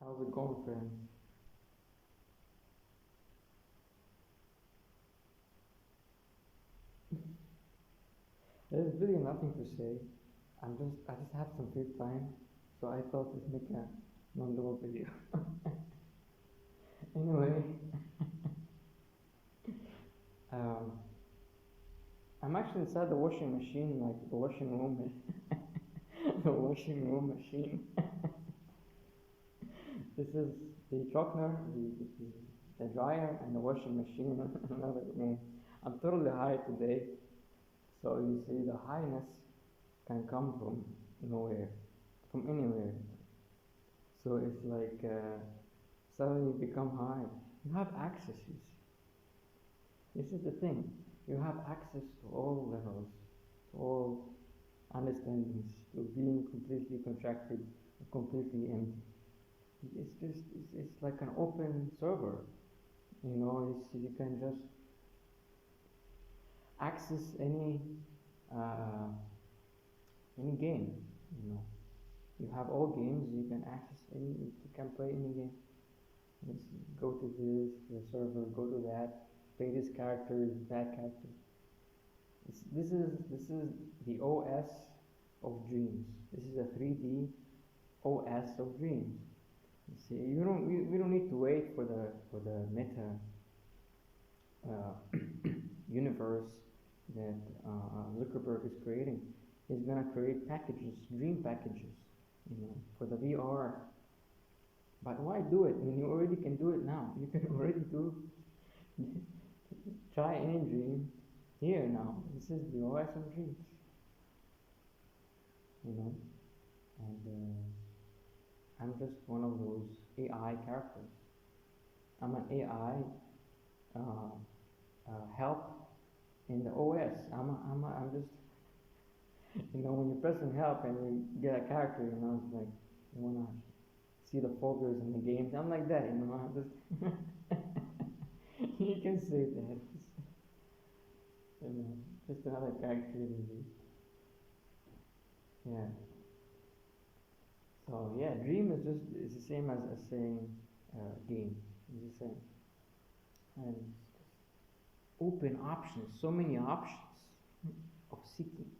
How's it going, friends? There's really nothing to say. I just have some free time, so I thought let's make a non-dual video. Anyway, um, I'm actually inside the washing machine, like the washing room, the washing room machine. This is the Trockner, the dryer, and the washing machine in another room. I'm totally high today, so you see the highness can come from nowhere, from anywhere. So it's like suddenly you become high. You have access, you see. This is the thing. You have access to all levels, to all understandings, to being completely contracted, completely empty. It's like an open server. You can just access uh, any game. You know, you have all games. You can access any. You can play any game. Let's go to the server, go to that, play this character, that character. This is the OS of dreams. This is a 3D OS of dreams. You see, we don't need to wait for the meta universe that Zuckerberg is creating. He's gonna create packages, dream packages, for the VR. But why do it when you already can do it now? You can already do try any dream here now. This is the OS of dreams, you know. And I'm just one of those AI characters. I'm an AI help in the OS. I'm just, when you're pressing help and you get a character, it's like you wanna see the folders in the games. I'm like that, I'm just you can say that. Just another character in the yeah. So yeah, dream is the same as saying game. It's the same. And open options, so many options of seeking.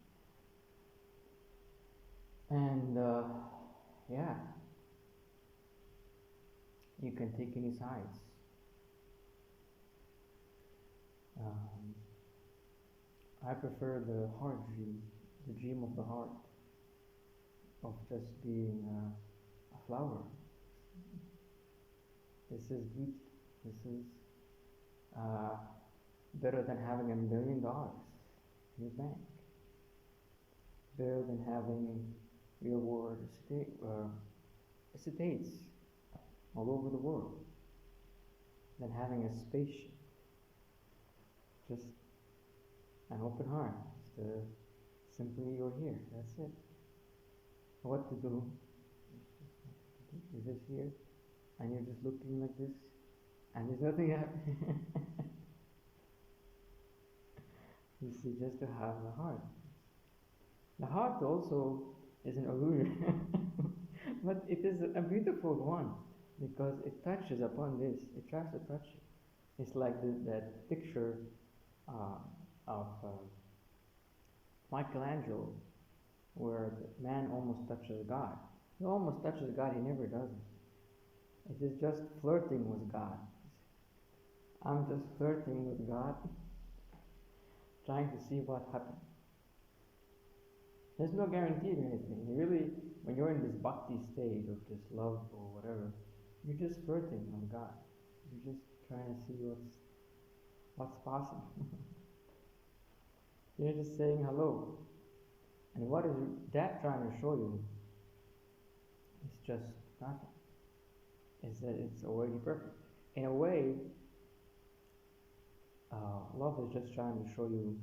And yeah, you can take any sides. I prefer the heart dream, the dream of the heart, of just being a flower. This is beauty. This is better than having $1 million in your bank. Better than having real world estates all over the world. Than having a spaceship. Just an open heart. Simply you're here. That's it. What to do? Is this here? And you're just looking like this, and there's nothing happening. You see, just to have the heart. The heart also is an illusion, but it is a beautiful one because it touches upon this. It tries to touch it. It's like that picture of Michelangelo, where the man almost touches God. He almost touches God. He never does it. It is just flirting with God. I'm just flirting with God, trying to see what happens. There's no guarantee of anything. When you're in this bhakti state of just love or whatever, you're just flirting with God. You're just trying to see what's possible. You're just saying hello. And what is that trying to show you? It's just nothing. It's that it's already perfect. In a way, love is just trying to show you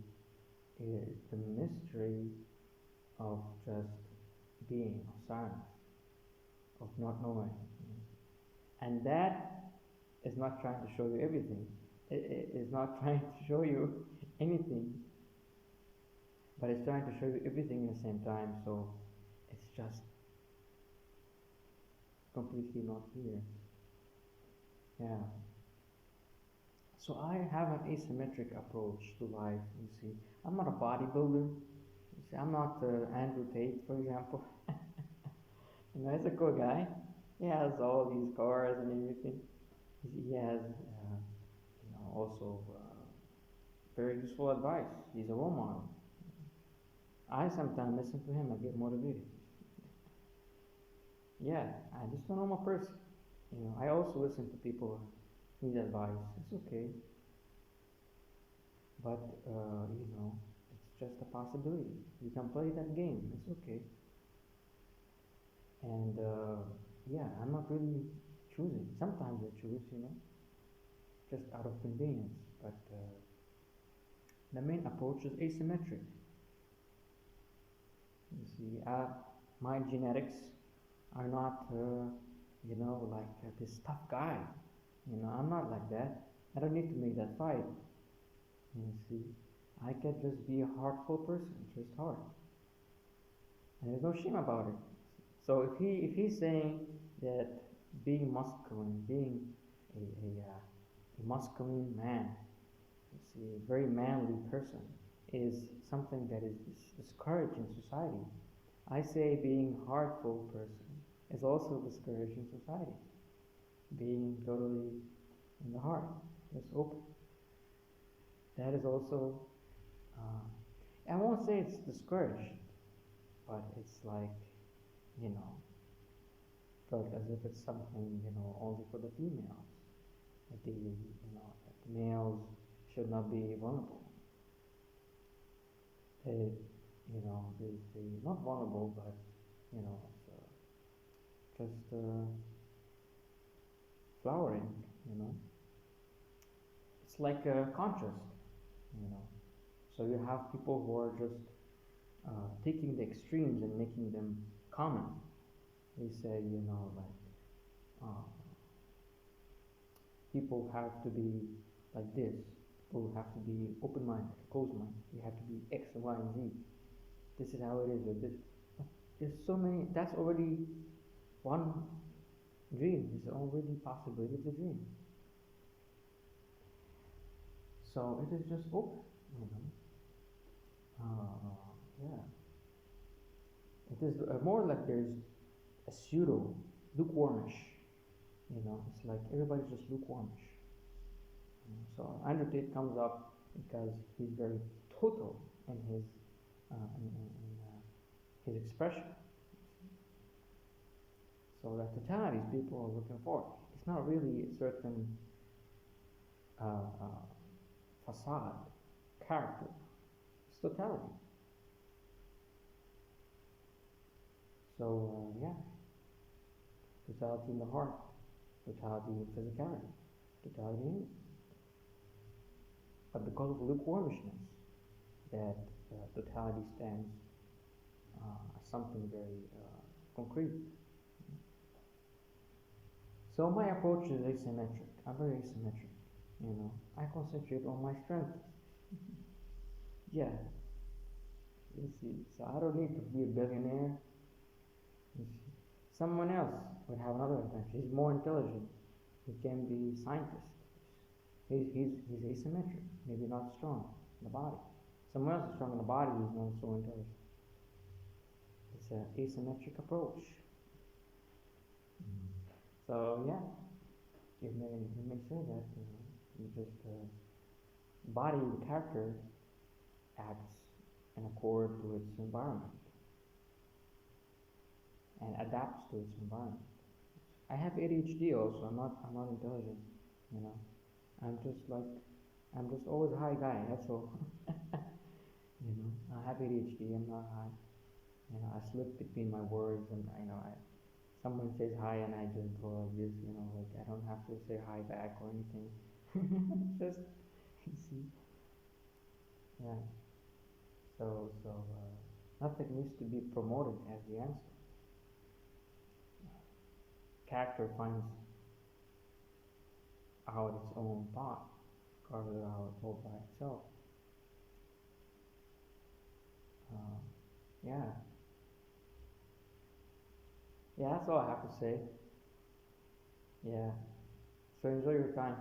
the mystery of just being, of silence, of not knowing. And that is not trying to show you everything. It is not trying to show you anything, but it's trying to show you everything at the same time. So it's just completely not here. Yeah. So I have an asymmetric approach to life. You see, I'm not a bodybuilder. You see, I'm not Andrew Tate, for example. He's a cool guy. He has all these cars and everything. He has, also very useful advice. He's a role model. I sometimes listen to him. I get motivated. Yeah, I just a normal person. I also listen to people who need advice. It's okay, but it's just a possibility. You can play that game. It's okay. And yeah, I'm not really choosing. Sometimes I choose, just out of convenience. But the main approach is asymmetric. You see, my genetics are not, like this tough guy. I'm not like that. I don't need to make that fight. You see, I can just be a heartful person, just heart, and there's no shame about it. So if he's saying that being masculine, being a masculine man, you see, a very manly person, is something that is discouraged in society, I say being a heartful person is also discouraged in society. Being totally in the heart, just open. That is also, I won't say it's discouraged, but it's like, you know, felt as if it's something, only for the females. That that the males should not be vulnerable. They not vulnerable, but, just flowering, you know. It's like a contrast, you know. So you have people who are just taking the extremes and making them common. They say, uh, people have to be like this. People have to be open-minded, closed-minded. You have to be X, Y, and Z. This is how it is. There's so many. That's already one dream. It's already possibility of the dream. So it is just open, yeah. It is more like there's a pseudo lukewarmish. It's like everybody's just lukewarmish. So Andrew Tate comes up because he's very total in his his expression. So the totalities people are looking for. It's not really a certain facade, character. It's totality. So yeah, totality in the heart, totality in physicality, totality in it. But because of lukewarmishness, that totality stands as something very concrete. So my approach is asymmetric. I'm very asymmetric. I concentrate on my strengths. Yeah. You see, so I don't need to be a billionaire. Someone else would have another advantage. He's more intelligent. He can be a scientist. He's asymmetric. Maybe not strong in the body. Someone else is strong in the body. He's not so intelligent. It's an asymmetric approach. So yeah, you may say that you just body, the character acts in accord to its environment and adapts to its environment. I have ADHD also. I'm not intelligent. I'm just always a high guy. That's all. I have ADHD. I'm not high. I slip between my words, and someone says hi, and I just go like this. Like I don't have to say hi back or anything. Just see. Yeah. So nothing needs to be promoted as the answer. Character finds out its own thought, carves it out all by itself. Yeah. Yeah, that's all I have to say. Yeah. So enjoy your time.